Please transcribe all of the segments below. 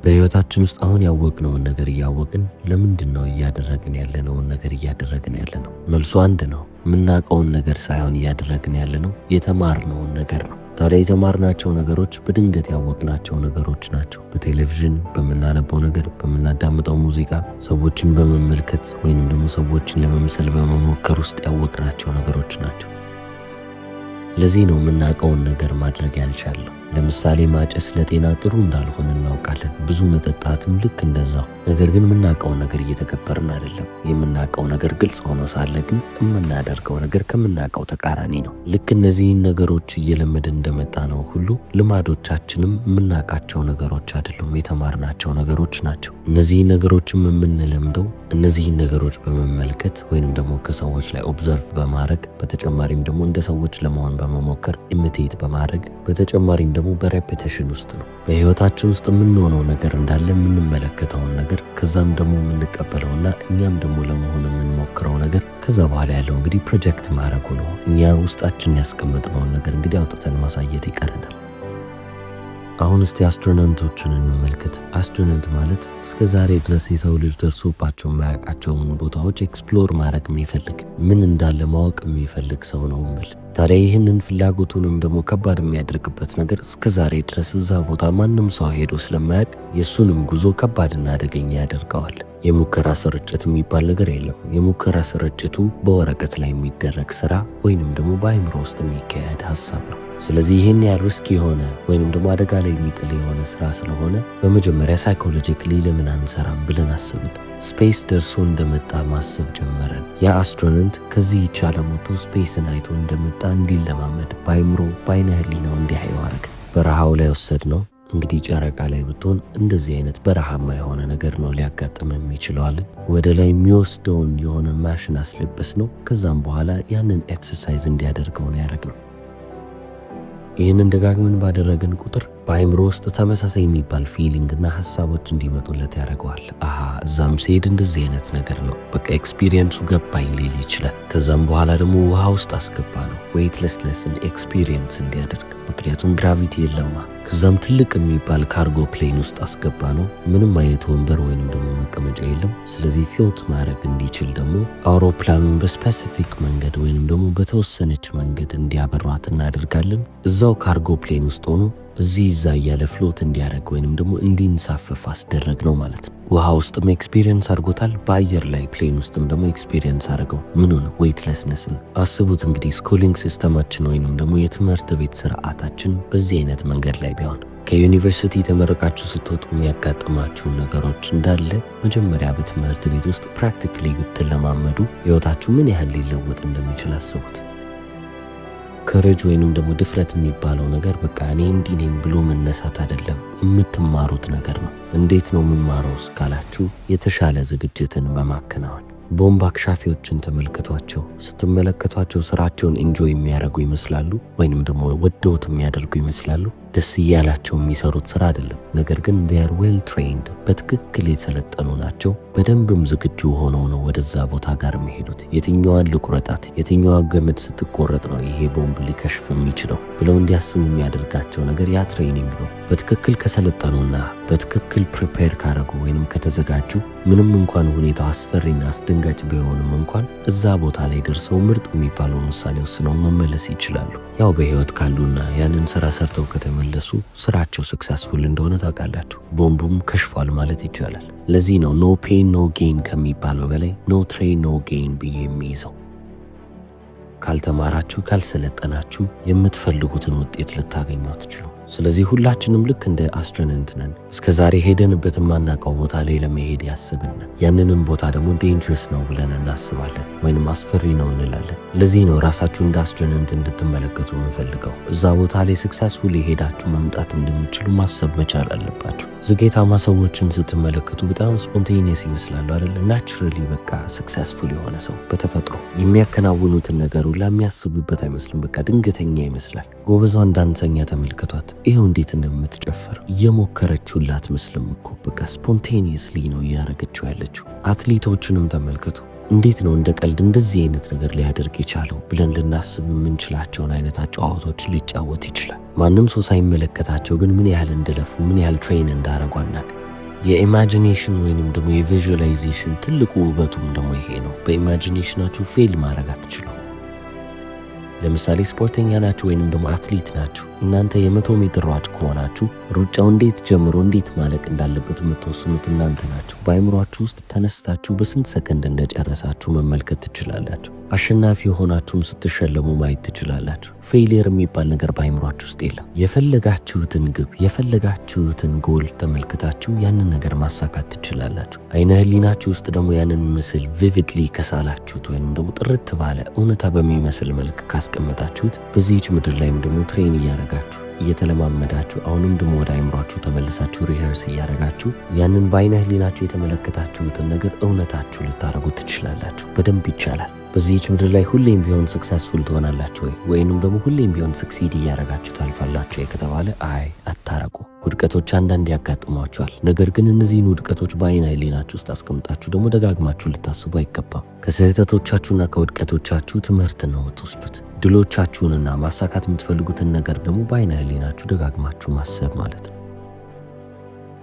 በህይወታችን ውስጥ አሁን ያወቅነውን ነገር እያወቅን ለምንድነው እያደረግን ያለነውን ነገር እያደረግን ያለነው? መልሱ አንድ ነው። የምናውቀውን ነገር ሳይሆን እያደረግን ያለነው የተማርነውን ነገር ነው። ታዲያ የተማርናቸው ነገሮች በድንገት ያወቅናቸው ነገሮች ናቸው። በቴሌቪዥን በምናነበው ነገር፣ በምናዳምጠው ሙዚቃ፣ ሰዎችን በመመልከት ወይንም ደግሞ ሰዎችን ለመምሰል በመሞከር ውስጥ ያወቅናቸው ነገሮች ናቸው። ለዚህ ነው የምናውቀውን ነገር ማድረግ ያልቻልነው። ለምሳሌ ማጨስ ለጤና ጥሩ እንዳልሆነ እናውቃለን። ብዙ መጠጣትም ልክ እንደዛው። ነገር ግን የምናውቀውን ነገር እየተገበርን አይደለም። የምናውቀው ነገር ግልጽ ሆኖ ሳለ ግን የምናደርገው ነገር ከምናውቀው ተቃራኒ ነው። ልክ እነዚህን ነገሮች እየለመድን እንደመጣ ነው ሁሉ ልማዶቻችንም የምናውቃቸው ነገሮች አይደሉም፣ የተማርናቸው ነገሮች ናቸው። እነዚህን ነገሮችም የምንለምደው እነዚህን ነገሮች በመመልከት ወይንም ደግሞ ከሰዎች ላይ ኦብዘርቭ በማድረግ በተጨማሪም ደግሞ እንደ ሰዎች ለመሆን በመሞከር ኢሚቴት በማድረግ በተጨማሪም ደግሞ በሬፒቴሽን ውስጥ ነው። በህይወታችን ውስጥ የምንሆነው ነገር እንዳለ የምንመለከተውን ነገር ከዛም ደግሞ የምንቀበለውና እኛም ደግሞ ለመሆን የምንሞክረው ነገር ከዛ በኋላ ያለው እንግዲህ ፕሮጀክት ማድረጉ ነው። እኛ ውስጣችን ያስቀመጥነውን ነገር እንግዲህ አውጥተን ማሳየት ይቀረናል። አሁን እስቲ አስትሮኖቶችን እንመልከት። አስትሮኖት ማለት እስከ ዛሬ ድረስ የሰው ልጅ ደርሶባቸው የማያውቃቸውን ቦታዎች ኤክስፕሎር ማድረግ የሚፈልግ ምን እንዳለ ማወቅ የሚፈልግ ሰው ነው እንበል። ታዲያ ይህንን ፍላጎቱንም ደግሞ ከባድ የሚያደርግበት ነገር እስከ ዛሬ ድረስ እዛ ቦታ ማንም ሰው ሄዶ ስለማያውቅ የእሱንም ጉዞ ከባድና አደገኛ ያደርገዋል። የሙከራ ስርጭት የሚባል ነገር የለም። የሙከራ ስርጭቱ በወረቀት ላይ የሚደረግ ስራ ወይንም ደግሞ በአይምሮ ውስጥ የሚካሄድ ሀሳብ ነው። ስለዚህ ይህን ያህል ሪስክ የሆነ ወይንም ደግሞ አደጋ ላይ የሚጥል የሆነ ስራ ስለሆነ በመጀመሪያ ሳይኮሎጂካሊ ለምን አንሰራም ብለን አስብን። ስፔስ ደርሶ እንደመጣ ማሰብ ጀመረን። ያ አስትሮኖት ከዚህ ዓለም ወጥቶ ስፔስን አይቶ እንደመጣ እንዲለማመድ በአይምሮ በአይነ ህሊናው እንዲያየው አረግ። በረሃው ላይ ወሰድነው። እንግዲህ ጨረቃ ላይ ብትሆን እንደዚህ አይነት በረሃማ የሆነ ነገር ነው ሊያጋጥም የሚችለዋልን። ወደ ላይ የሚወስደውን የሆነ ማሽን አስለበስ ነው። ከዛም በኋላ ያንን ኤክሰርሳይዝ እንዲያደርገው ነው ያደረግነው። ይህንን ደጋግመን ባደረግን ቁጥር በአይምሮ ውስጥ ተመሳሳይ የሚባል ፊሊንግ እና ሀሳቦች እንዲመጡለት ያደርገዋል። እዛም ሲሄድ እንደዚህ አይነት ነገር ነው በቃ ኤክስፒሪየንሱ ገባኝ ሊል ይችላል። ከዛም በኋላ ደግሞ ውሃ ውስጥ አስገባ ነው ዌይትለስነስን ኤክስፒሪየንስ እንዲያደርግ፣ ምክንያቱም ግራቪቲ የለማ። ከዛም ትልቅ የሚባል ካርጎ ፕሌን ውስጥ አስገባ ነው። ምንም አይነት ወንበር ወይንም ደግሞ መቀመጫ የለም። ስለዚህ ፍሎት ማድረግ እንዲችል ደግሞ አውሮፕላኑን በስፔሲፊክ መንገድ ወይንም ደግሞ በተወሰነች መንገድ እንዲያበሯት እናደርጋለን። እዛው ካርጎ ፕሌን ውስጥ ሆኖ እዚህ እዛ እያለ ፍሎት እንዲያደርግ ወይንም ደግሞ እንዲንሳፈፍ አስደረግ ነው ማለት ነው። ውሃ ውስጥም ኤክስፒሪየንስ አድርጎታል። በአየር ላይ ፕሌን ውስጥም ደግሞ ኤክስፒሪየንስ አድርገው ምኑን ዌይትለስነስን። አስቡት እንግዲህ ስኩሊንግ ሲስተማችን ወይንም ደግሞ የትምህርት ቤት ስርዓታችን በዚህ አይነት መንገድ ላይ ቢሆን ከዩኒቨርሲቲ ተመረቃችሁ ስትወጡ የሚያጋጥማችሁን ነገሮች እንዳለ መጀመሪያ በትምህርት ቤት ውስጥ ፕራክቲካሊ ብትለማመዱ ህይወታችሁ ምን ያህል ሊለወጥ እንደሚችል አስቡት። ከረጅ ወይንም ደግሞ ድፍረት የሚባለው ነገር በቃ እኔ እንዲህ ነኝ ብሎ መነሳት አይደለም፣ የምትማሩት ነገር ነው። እንዴት ነው የምንማረው እስካላችሁ የተሻለ ዝግጅትን በማከናወን ቦምብ አክሻፊዎችን ተመልከቷቸው። ስትመለከቷቸው ስራቸውን ኢንጆይ የሚያደርጉ ይመስላሉ ወይንም ደግሞ ወደውት የሚያደርጉ ይመስላሉ። ደስ እያላቸው የሚሰሩት ስራ አይደለም። ነገር ግን ዴር ዌል ትሬንድ፣ በትክክል የሰለጠኑ ናቸው። በደንብም ዝግጁ ሆነው ነው ወደዛ ቦታ ጋር የሚሄዱት። የትኛዋን ልቁረጣት፣ የትኛዋን ገመድ ስትቆረጥ ነው ይሄ ቦምብ ሊከሽፍ የሚችለው ብለው እንዲያስቡ የሚያደርጋቸው ነገር ያ ትሬኒንግ ነው። በትክክል ከሰለጠኑና በትክክል ፕሪፔር ካረጉ ወይንም ከተዘጋጁ ምንም እንኳን ሁኔታው አስፈሪና አስደንጋጭ ቢሆንም እንኳን እዛ ቦታ ላይ ደርሰው ምርጥ የሚባለውን ውሳኔ ወስነው መመለስ ይችላሉ። ያው በህይወት ካሉና ያንን ስራ ሰርተው ከተመለሱ ስራቸው ሰክሰስፉል እንደሆነ ታውቃላችሁ። ቦምቡም ከሽፏል ማለት ይቻላል። ለዚህ ነው ኖ ፔን ኖ ጌን ከሚባለው በላይ ኖ ትሬን ኖ ጌን ብዬ የሚይዘው። ካልተማራችሁ ካልሰለጠናችሁ የምትፈልጉትን ውጤት ልታገኙ አትችሉ። ስለዚህ ሁላችንም ልክ እንደ አስትሮኖት ነን። እስከ ዛሬ ሄደንበት የማናውቀው ቦታ ላይ ለመሄድ ያስብን፣ ያንንም ቦታ ደግሞ ዴንጀረስ ነው ብለን እናስባለን ወይንም አስፈሪ ነው እንላለን። ለዚህ ነው ራሳችሁ እንደ አስትሮኖት እንድትመለከቱ የምፈልገው። እዛ ቦታ ላይ ሰክሰስፉል ሄዳችሁ መምጣት እንደምትችሉ ማሰብ መቻል አለባችሁ። ዝጌታማ ሰዎችን ስትመለከቱ በጣም ስፖንቴኒየስ ይመስላሉ አይደል? ናቹራሊ በቃ ሰክሰስፉል የሆነ ሰው በተፈጥሮ የሚያከናውኑትን ነገር ሁላ የሚያስቡበት አይመስልም። በቃ ድንገተኛ ይመስላል። ጎበዟን ዳንሰኛ ተመልከቷት። ይሄው እንዴት እንደምትጨፍር እየሞከረችው አትመስልም እኮ በቃ ስፖንቴኒየስሊ ነው እያደረገችው ያለችው። አትሌቶችንም ተመልከቱ። እንዴት ነው እንደ ቀልድ እንደዚህ አይነት ነገር ሊያደርግ የቻለው ብለን ልናስብ የምንችላቸውን አይነት አጨዋወቶችን ሊጫወት ይችላል። ማንም ሰው ሳይመለከታቸው ግን ምን ያህል እንደለፉ ምን ያህል ትሬን እንዳረጉ አናውቅም። የኢማጂኔሽን ወይንም ደግሞ የቪዥዋላይዜሽን ትልቁ ውበቱም ደግሞ ይሄ ነው። በኢማጂኔሽናችሁ ፌል ማድረግ አትችሉ። ለምሳሌ ስፖርተኛ ናችሁ ወይንም ደግሞ አትሌት ናችሁ። እናንተ የ100 ሜትር ሯጭ ከሆናችሁ ሩጫው እንዴት ጀምሮ እንዴት ማለቅ እንዳለበት የምትወስኑት እናንተ ናችሁ። በአይምሯችሁ ውስጥ ተነስታችሁ በስንት ሰከንድ እንደጨረሳችሁ መመልከት ትችላላችሁ። አሸናፊ የሆናችሁን ስትሸለሙ ማየት ትችላላችሁ። ፌሊየር የሚባል ነገር በአይምሯችሁ ውስጥ የለም። የፈለጋችሁትን ግብ የፈለጋችሁትን ጎል ተመልክታችሁ ያንን ነገር ማሳካት ትችላላችሁ። አይነ ህሊናችሁ ውስጥ ደግሞ ያንን ምስል ቪቪድሊ ከሳላችሁት ወይም ደግሞ ጥርት ባለ እውነታ በሚመስል መልክ ካስቀመጣችሁት በዚህች ምድር ላይም ደግሞ ትሬን እያረጋችሁ እየተለማመዳችሁ አሁንም ደግሞ ወደ አይምሯችሁ ተመልሳችሁ ሪኸርስ እያረጋችሁ ያንን በአይነ ህሊናችሁ የተመለከታችሁትን ነገር እውነታችሁ ልታረጉት ትችላላችሁ። በደንብ ይቻላል። በዚህች ምድር ላይ ሁሌም ቢሆን ሰክሰስፉል ትሆናላችሁ ወይንም ደግሞ ሁሌም ቢሆን ሰክሲድ እያረጋችሁ ታልፋላችሁ ከተባለ አይ አታረቁ። ውድቀቶች አንዳንድ ያጋጥሟችኋል። ነገር ግን እነዚህን ውድቀቶች በአይነ ህሊናችሁ ውስጥ አስቀምጣችሁ ደግሞ ደጋግማችሁ ልታስቡ አይገባም። ከስህተቶቻችሁና ከውድቀቶቻችሁ ትምህርት ነው የምትወስዱት። ድሎቻችሁንና ማሳካት የምትፈልጉትን ነገር ደግሞ በአይነ ህሊናችሁ ደጋግማችሁ ማሰብ ማለት ነው።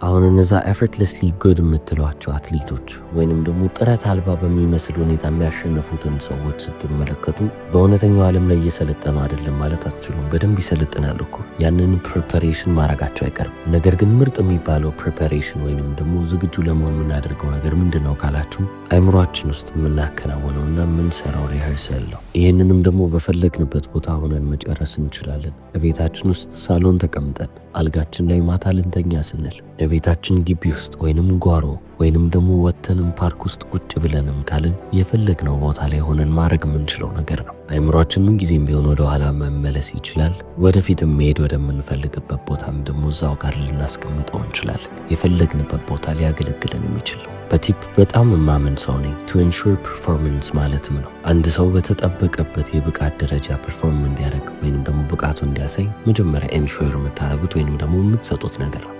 አሁን እነዛ ኤፈርትለስሊ ጉድ የምትሏቸው አትሌቶች ወይንም ደግሞ ጥረት አልባ በሚመስል ሁኔታ የሚያሸንፉትን ሰዎች ስትመለከቱ በእውነተኛው ዓለም ላይ እየሰለጠኑ አይደለም ማለት አትችሉም። በደንብ ይሰለጥናሉ እኮ ያንን ፕሪፓሬሽን ማድረጋቸው አይቀርም። ነገር ግን ምርጥ የሚባለው ፕሪፓሬሽን ወይንም ደግሞ ዝግጁ ለመሆን የምናደርገው ነገር ምንድን ነው ካላችሁ አይምሯችን ውስጥ የምናከናውነውና የምንሰራው ሪኸርሰል ነው። ይህንንም ደግሞ በፈለግንበት ቦታ ሆነን መጨረስ እንችላለን። በቤታችን ውስጥ ሳሎን ተቀምጠን አልጋችን ላይ ማታ ልንተኛ ስንል የቤታችን ግቢ ውስጥ ወይንም ጓሮ ወይንም ደግሞ ወተንም ፓርክ ውስጥ ቁጭ ብለንም ካልን የፈለግነው ቦታ ላይ ሆነን ማድረግ የምንችለው ነገር ነው። አይምሯችን ምን ጊዜም ቢሆን ወደ ኋላ መመለስ ይችላል። ወደፊትም መሄድ ወደምንፈልግበት ቦታም ደግሞ እዛው ጋር ልናስቀምጠው እንችላለን። የፈለግንበት ቦታ ሊያገለግለን የሚችል ነው። በቲፕ በጣም የማምን ሰው ነኝ። ቱ ኢንሹር ፐርፎርማንስ ማለትም ነው አንድ ሰው በተጠበቀበት የብቃት ደረጃ ፐርፎርም እንዲያደርግ ወይንም ደግሞ ብቃቱ እንዲያሳይ መጀመሪያ ኢንሹር የምታደርጉት ወይንም ደግሞ የምትሰጡት ነገር ነው።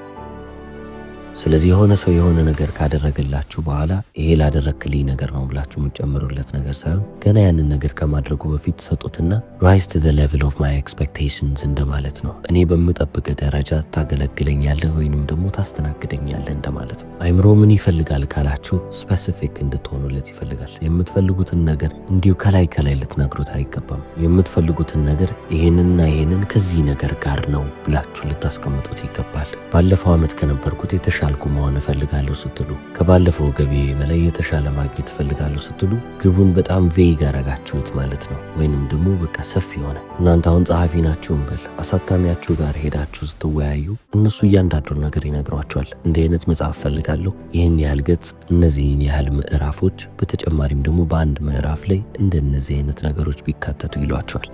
ስለዚህ የሆነ ሰው የሆነ ነገር ካደረገላችሁ በኋላ ይሄ ላደረክልኝ ነገር ነው ብላችሁ የምትጨምሩለት ነገር ሳይሆን ገና ያንን ነገር ከማድረጉ በፊት ሰጡትና ራይዝ ቱ ዘ ሌቨል ኦፍ ማይ ኤክስፔክቴሽንስ እንደማለት ነው። እኔ በምጠብቅ ደረጃ ታገለግለኛለህ ወይንም ደግሞ ታስተናግደኛለህ እንደማለት ነው። አይምሮ ምን ይፈልጋል ካላችሁ ስፔሲፊክ እንድትሆኑለት ይፈልጋል። የምትፈልጉትን ነገር እንዲሁ ከላይ ልትነግሩት አይገባም። የምትፈልጉትን ነገር ይሄንንና ይሄንን ከዚህ ነገር ጋር ነው ብላችሁ ልታስቀምጡት ይገባል። ባለፈው ዓመት ከነበርኩት የተሻልኩ መሆን እፈልጋለሁ ስትሉ፣ ከባለፈው ገቢ በላይ የተሻለ ማግኘት እፈልጋለሁ ስትሉ ግቡን በጣም ቬግ አረጋችሁት ማለት ነው። ወይንም ደግሞ በቃ ሰፊ ሆነ። እናንተ አሁን ጸሐፊ ናችሁ እንበል። አሳታሚያችሁ ጋር ሄዳችሁ ስትወያዩ እነሱ እያንዳንዱን ነገር ይነግሯቸዋል። እንዲህ አይነት መጽሐፍ እፈልጋለሁ፣ ይህን ያህል ገጽ፣ እነዚህን ያህል ምዕራፎች፣ በተጨማሪም ደግሞ በአንድ ምዕራፍ ላይ እንደነዚህ አይነት ነገሮች ቢካተቱ ይሏቸዋል።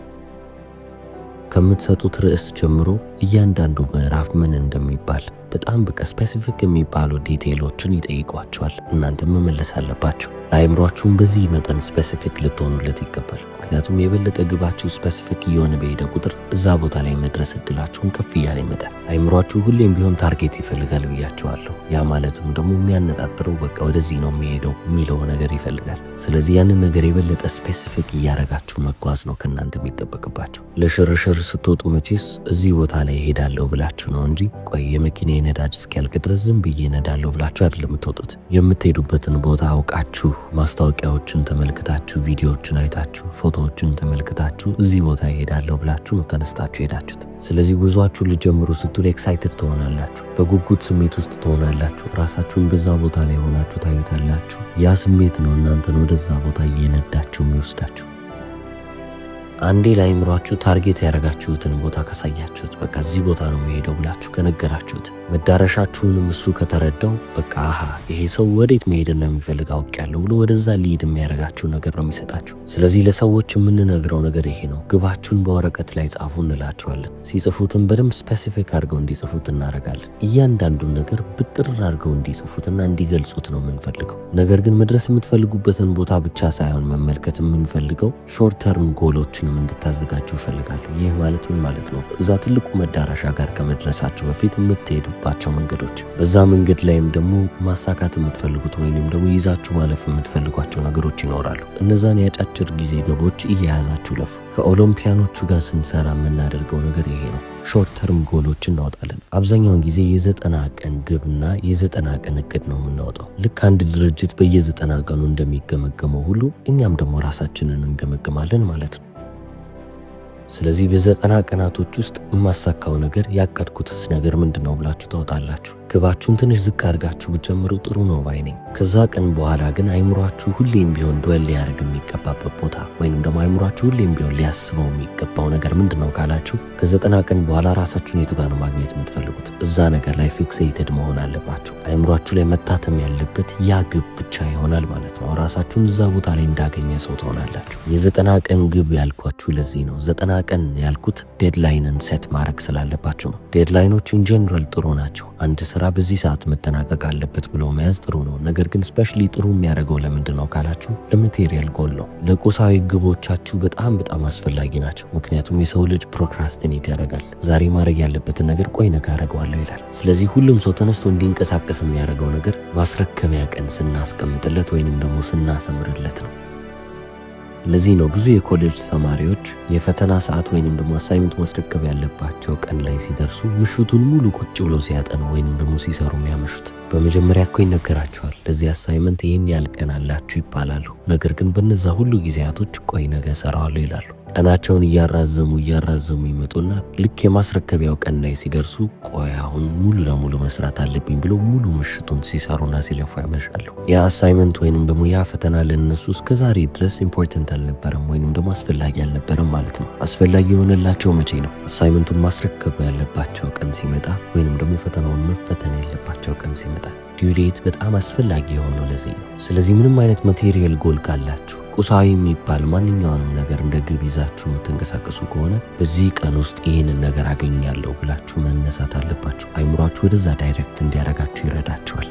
ከምትሰጡት ርዕስ ጀምሮ እያንዳንዱ ምዕራፍ ምን እንደሚባል በጣም በቃ ስፔሲፊክ የሚባሉ ዲቴይሎችን ይጠይቋቸዋል። እናንተ መመለስ አለባቸው። ለአይምሯችሁም በዚህ መጠን ስፔሲፊክ ልትሆኑለት ይገባል። ምክንያቱም የበለጠ ግባችሁ ስፔሲፊክ እየሆነ በሄደ ቁጥር እዛ ቦታ ላይ መድረስ እድላችሁን ከፍ እያለ ይመጣል። አይምሯችሁ ሁሌም ቢሆን ታርጌት ይፈልጋል ብያቸዋለሁ። ያ ማለትም ደግሞ የሚያነጣጥረው በቃ ወደዚህ ነው የሚሄደው የሚለው ነገር ይፈልጋል። ስለዚህ ያንን ነገር የበለጠ ስፔሲፊክ እያረጋችሁ መጓዝ ነው ከእናንተ የሚጠበቅባቸው። ለሽርሽር ስትወጡ መቼስ እዚህ ቦታ ላይ ሄዳለሁ ብላችሁ ነው እንጂ ቆይ የመኪና ነዳጅ እስኪያልቅ ድረስ ዝም ብዬ ነዳለሁ ብላችሁ አይደለም የምትወጡት። የምትሄዱበትን ቦታ አውቃችሁ ማስታወቂያዎችን ተመልክታችሁ፣ ቪዲዮዎችን አይታችሁ፣ ፎቶዎችን ተመልክታችሁ እዚህ ቦታ ይሄዳለሁ ብላችሁ ነው ተነስታችሁ ሄዳችሁት። ስለዚህ ጉዟችሁን ልጀምሩ ስትሉ ኤክሳይትድ ትሆናላችሁ፣ በጉጉት ስሜት ውስጥ ትሆናላችሁ። ራሳችሁን በዛ ቦታ ላይ ሆናችሁ ታዩታላችሁ። ያ ስሜት ነው እናንተን ወደዛ ቦታ እየነዳችሁ የሚወስዳችሁ። አንዴ ለአይምሯችሁ ታርጌት ያደረጋችሁትን ቦታ ካሳያችሁት፣ በቃ እዚህ ቦታ ነው የሚሄደው ብላችሁ ከነገራችሁት፣ መዳረሻችሁንም እሱ ከተረዳው በቃ አሃ ይሄ ሰው ወዴት መሄድ እንደሚፈልግ አውቄያለሁ ብሎ ወደዛ ሊድ የሚያደርጋችሁ ነገር ነው የሚሰጣችሁ። ስለዚህ ለሰዎች የምንነግረው ነገር ይሄ ነው። ግባችሁን በወረቀት ላይ ጻፉ እንላቸዋለን። ሲጽፉትም በደንብ ስፔሲፊክ አድርገው እንዲጽፉት እናደርጋለን። እያንዳንዱን ነገር ብጥር አድርገው እንዲጽፉትና እንዲገልጹት ነው የምንፈልገው። ነገር ግን መድረስ የምትፈልጉበትን ቦታ ብቻ ሳይሆን መመልከት የምንፈልገው ሾርት ተርም ጎሎችን ራሳችሁንም እንድታዘጋጁ እፈልጋለሁ። ይህ ማለት ምን ማለት ነው? እዛ ትልቁ መዳረሻ ጋር ከመድረሳችሁ በፊት የምትሄዱባቸው መንገዶች፣ በዛ መንገድ ላይም ደግሞ ማሳካት የምትፈልጉት ወይንም ደግሞ ይዛችሁ ማለፍ የምትፈልጓቸው ነገሮች ይኖራሉ። እነዛን የአጫጭር ጊዜ ግቦች እየያዛችሁ ለፉ። ከኦሎምፒያኖቹ ጋር ስንሰራ የምናደርገው ነገር ይሄ ነው። ሾርት ተርም ጎሎች እናወጣለን። አብዛኛውን ጊዜ የ90 ቀን ግብና የ90 ቀን እቅድ ነው የምናወጣው። ልክ አንድ ድርጅት በየ90 ቀኑ እንደሚገመገመው ሁሉ እኛም ደግሞ ራሳችንን እንገመግማለን ማለት ነው። ስለዚህ በ90 ቀናቶች ውስጥ የማሳካው ነገር ያቀድኩትስ ነገር ምንድን ነው ብላችሁ ታወጣላችሁ። ግባችሁን ትንሽ ዝቅ አድርጋችሁ ብትጀምሩ ጥሩ ነው ባይ ነኝ። ከዛ ቀን በኋላ ግን አይምሯችሁ ሁሌም ቢሆን ዱዌል ሊያደርግ የሚገባበት ቦታ ወይንም ደግሞ አይምሯችሁ ሁሌም ቢሆን ሊያስበው የሚገባው ነገር ምንድን ነው ካላችሁ ከ90 ቀን በኋላ ራሳችሁን የቱ ጋር ነው ማግኘት የምትፈልጉት? እዛ ነገር ላይ ፊክሴትድ መሆን አለባችሁ። አይምሯችሁ ላይ መታተም ያለበት ያ ግብ ብቻ ይሆናል ማለት ነው። ራሳችሁን እዛ ቦታ ላይ እንዳገኘ ሰው ትሆናላችሁ። የ90 ቀን ግብ ያልኳችሁ ለዚህ ነው። 90 ቀን ያልኩት ዴድላይንን ሴት ማድረግ ስላለባችሁ ነው። ዴድላይኖች ኢን ጀነራል ጥሩ ናቸው። አንድ ስራ በዚህ ሰዓት መጠናቀቅ አለበት ብሎ መያዝ ጥሩ ነው። ነገር ግን ስፔሻሊ ጥሩ የሚያደርገው ለምንድን ነው ካላችሁ ለማቴሪያል ጎል ነው። ለቁሳዊ ግቦቻችሁ በጣም አስፈላጊ ናቸው። ምክንያቱም የሰው ልጅ ፕሮክራስቲኔት ያደርጋል። ዛሬ ማድረግ ያለበትን ነገር ቆይ ነገ አደርገዋለሁ ይላል። ስለዚህ ሁሉም ሰው ተነስቶ እንዲንቀሳቀስ የሚያደርገው ነገር ማስረከቢያ ቀን ስናስቀምጥለት ወይንም ደግሞ ስናሰምርለት ነው። ለዚህ ነው ብዙ የኮሌጅ ተማሪዎች የፈተና ሰዓት ወይንም ደግሞ አሳይመንት ማስረከብ ያለባቸው ቀን ላይ ሲደርሱ ምሽቱን ሙሉ ቁጭ ብለው ሲያጠኑ ወይንም ደግሞ ሲሰሩ የሚያመሹት። በመጀመሪያ እኮ ይነገራቸዋል ለዚህ አሳይመንት ይህን ያህል ቀን አላችሁ ይባላሉ። ነገር ግን በነዛ ሁሉ ጊዜያቶች ቆይ ነገ እሰራዋለሁ ይላሉ። ቀናቸውን እያራዘሙ ይመጡና ልክ የማስረከቢያው ቀን ላይ ሲደርሱ ቆይ አሁን ሙሉ ለሙሉ መስራት አለብኝ ብሎ ሙሉ ምሽቱን ሲሰሩና ሲለፉ ያመሻሉ። ያ አሳይመንት ወይንም ደግሞ ያ ፈተና ለነሱ እስከዛሬ ድረስ ኢምፖርታንት አልነበረም ወይንም ደግሞ አስፈላጊ አልነበረም ማለት ነው። አስፈላጊ የሆነላቸው መቼ ነው? አሳይመንቱን ማስረከብ ያለባቸው ቀን ሲመጣ ወይንም ደግሞ ፈተናውን መፈተን ያለባቸው ቀን ሲመጣ። ዲው ዴት በጣም አስፈላጊ የሆነው ለዚህ ነው። ስለዚህ ምንም አይነት ማቴሪያል ጎል ካላችሁ ቁሳዊ የሚባል ማንኛውንም ነገር እንደ ግብ ይዛችሁ የምትንቀሳቀሱ ከሆነ በዚህ ቀን ውስጥ ይህንን ነገር አገኛለሁ ብላችሁ መነሳት አለባችሁ። አይምሯችሁ ወደዛ ዳይሬክት እንዲያረጋችሁ ይረዳችኋል።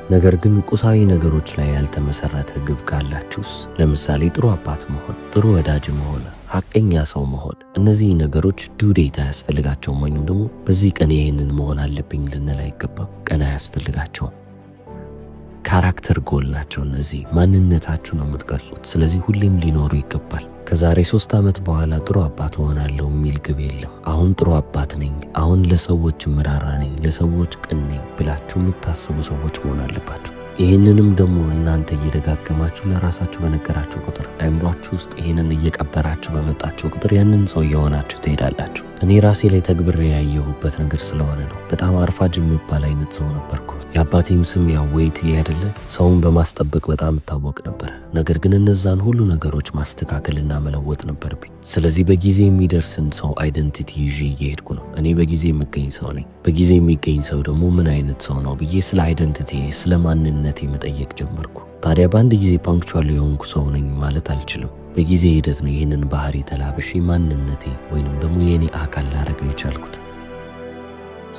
ነገር ግን ቁሳዊ ነገሮች ላይ ያልተመሰረተ ግብ ካላችሁስ፣ ለምሳሌ ጥሩ አባት መሆን፣ ጥሩ ወዳጅ መሆን፣ ሐቀኛ ሰው መሆን፣ እነዚህ ነገሮች ዲው ዴት አያስፈልጋቸውም። ወይም ደግሞ በዚህ ቀን ይህንን መሆን አለብኝ ልንል አይገባም። ቀን አያስፈልጋቸውም። ካራክተር ጎል ናቸው። እነዚህ ማንነታችሁ ነው የምትቀርጹት። ስለዚህ ሁሌም ሊኖሩ ይገባል። ከዛሬ 3 ዓመት በኋላ ጥሩ አባት እሆናለሁ የሚል ግብ የለም። አሁን ጥሩ አባት ነኝ፣ አሁን ለሰዎች ምራራ ነኝ፣ ለሰዎች ቅን ነኝ ብላችሁ የምታስቡ ሰዎች መሆን አለባችሁ። ይህንንም ደግሞ እናንተ እየደጋገማችሁ ለራሳችሁ በነገራችሁ ቁጥር አይምሯችሁ ውስጥ ይህንን እየቀበራችሁ በመጣችሁ ቁጥር ያንን ሰው እየሆናችሁ ትሄዳላችሁ። እኔ ራሴ ላይ ተግብሬ ያየሁበት ነገር ስለሆነ ነው። በጣም አርፋጅ የሚባል አይነት ሰው ነበርኩ። የአባቴም ስም ያው ዌይትሊ አይደለ፣ ሰውን በማስጠበቅ በጣም እታወቅ ነበር። ነገር ግን እነዛን ሁሉ ነገሮች ማስተካከልና መለወጥ ነበርብኝ። ስለዚህ በጊዜ የሚደርስን ሰው አይደንቲቲ ይዤ እየሄድኩ ነው። እኔ በጊዜ የምገኝ ሰው ነኝ። በጊዜ የሚገኝ ሰው ደግሞ ምን አይነት ሰው ነው ብዬ ስለ አይደንቲቲ ስለ ማንነቴ መጠየቅ ጀመርኩ። ታዲያ በአንድ ጊዜ ፓንክቹዋል የሆንኩ ሰው ነኝ ማለት አልችልም። በጊዜ ሂደት ነው ይህንን ባህሪ ተላብሼ ማንነቴ ወይንም ደግሞ የእኔ አካል ላረገው የቻልኩት።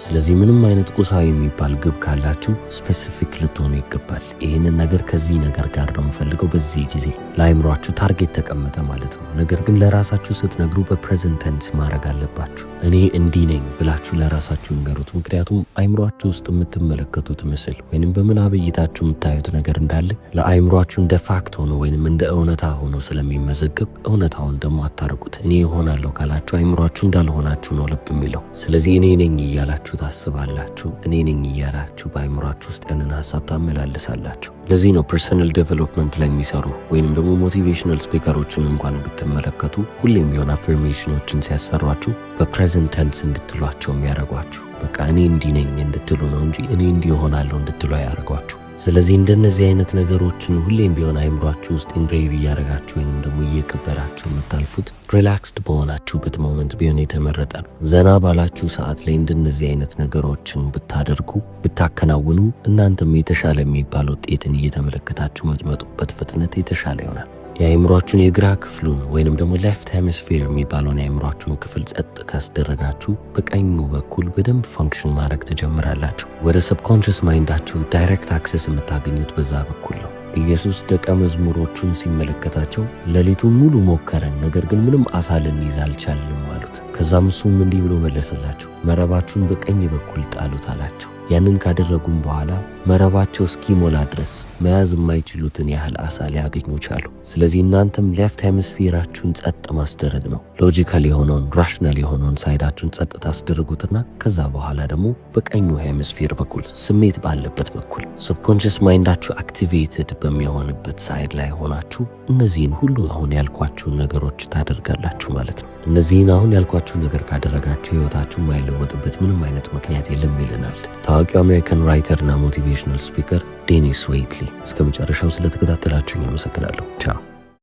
ስለዚህ ምንም አይነት ቁሳዊ የሚባል ግብ ካላችሁ ስፔሲፊክ ልትሆኑ ይገባል። ይህንን ነገር ከዚህ ነገር ጋር ነው የምፈልገው በዚህ ጊዜ ለአይምሯችሁ ታርጌት ተቀመጠ ማለት ነው። ነገር ግን ለራሳችሁ ስትነግሩ በፕሬዘንት ቴንስ ማድረግ አለባችሁ። እኔ እንዲህ ነኝ ብላችሁ ለራሳችሁ ንገሩት። ምክንያቱም አይምሯችሁ ውስጥ የምትመለከቱት ምስል ወይንም በምናብ እይታችሁ የምታዩት ነገር እንዳለ ለአይምሯችሁ እንደ ፋክት ሆኖ ወይንም እንደ እውነታ ሆኖ ስለሚመዘግብ እውነታውን ደግሞ አታርቁት። እኔ እሆናለሁ ካላችሁ አይምሯችሁ እንዳልሆናችሁ ነው ልብ የሚለው። ስለዚህ እኔ ነኝ እያላችሁ ታስባላችሁ። እኔ ነኝ እያላችሁ በአይምሯችሁ ውስጥ ያንን ሀሳብ ታመላልሳላችሁ። ለዚህ ነው ፐርሰናል ዴቨሎፕመንት ላይ የሚሰሩ ወይንም ደግሞ ሞቲቬሽናል ስፒከሮችን እንኳን ብትመለከቱ ሁሌም ቢሆን አፈርሜሽኖችን ሲያሰሯችሁ በፕሬዘንት ቴንስ እንድትሏቸው የሚያደርጓችሁ። በቃ እኔ እንዲህ ነኝ እንድትሉ ነው እንጂ እኔ እንዲህ እሆናለሁ እንድትሉ አያደርጓችሁ። ስለዚህ እንደነዚህ አይነት ነገሮችን ሁሌም ቢሆን አይምሯችሁ ውስጥ ኢንግሬቭ እያደረጋችሁ ወይንም ደግሞ እየቀበራችሁ የምታልፉት ሪላክስድ በሆናችሁበት ሞመንት ቢሆን የተመረጠ ነው። ዘና ባላችሁ ሰዓት ላይ እንደነዚህ አይነት ነገሮችን ብታደርጉ ብታከናውኑ እናንተም የተሻለ የሚባል ውጤትን እየተመለከታችሁ የምትመጡበት ፍጥነት የተሻለ ይሆናል። የአይምሯችሁን የግራ ክፍሉን ወይንም ደግሞ ሌፍት ሄሚስፌር የሚባለውን የአይምሯችሁን ክፍል ጸጥ ካስደረጋችሁ በቀኙ በኩል በደንብ ፋንክሽን ማድረግ ትጀምራላችሁ። ወደ ሰብኮንሽስ ማይንዳችሁ ዳይሬክት አክሰስ የምታገኙት በዛ በኩል ነው። ኢየሱስ ደቀ መዝሙሮቹን ሲመለከታቸው ሌሊቱን ሙሉ ሞከረን፣ ነገር ግን ምንም ዓሣ ልንይዝ አልቻልንም አሉት። ከዛም እሱም እንዲህ ብሎ መለሰላቸው፣ መረባችሁን በቀኝ በኩል ጣሉት አላቸው። ያንን ካደረጉም በኋላ መረባቸው እስኪሞላ ድረስ መያዝ የማይችሉትን ያህል ዓሣ ሊያገኙ ቻሉ። ስለዚህ እናንተም ሌፍት ሄmisፌራችሁን ጸጥ ማስደረግ ነው። ሎጂካል የሆነውን ራሽናል የሆነውን ሳይዳችሁን ጸጥ ታስደርጉትና ከዛ በኋላ ደግሞ በቀኙ ሄmisፌር በኩል ስሜት ባለበት በኩል ሰብኮንሽስ ማይንዳችሁ አክቲቬትድ በሚሆንበት ሳይድ ላይ ሆናችሁ እነዚህን ሁሉ አሁን ያልኳችሁን ነገሮች ታደርጋላችሁ ማለት ነው። እነዚህን አሁን ያልኳችሁን ነገር ካደረጋችሁ ህይወታችሁ የማይለወጥበት ምንም አይነት ምክንያት የለም ይለናል ታዋቂው አሜሪካን ራይተር እና ሞቲቬሽናል ስፒከር ዴኒስ ዌይትሊ። እስከ መጨረሻው ስለተከታተላችሁኝ አመሰግናለሁ። ቻው።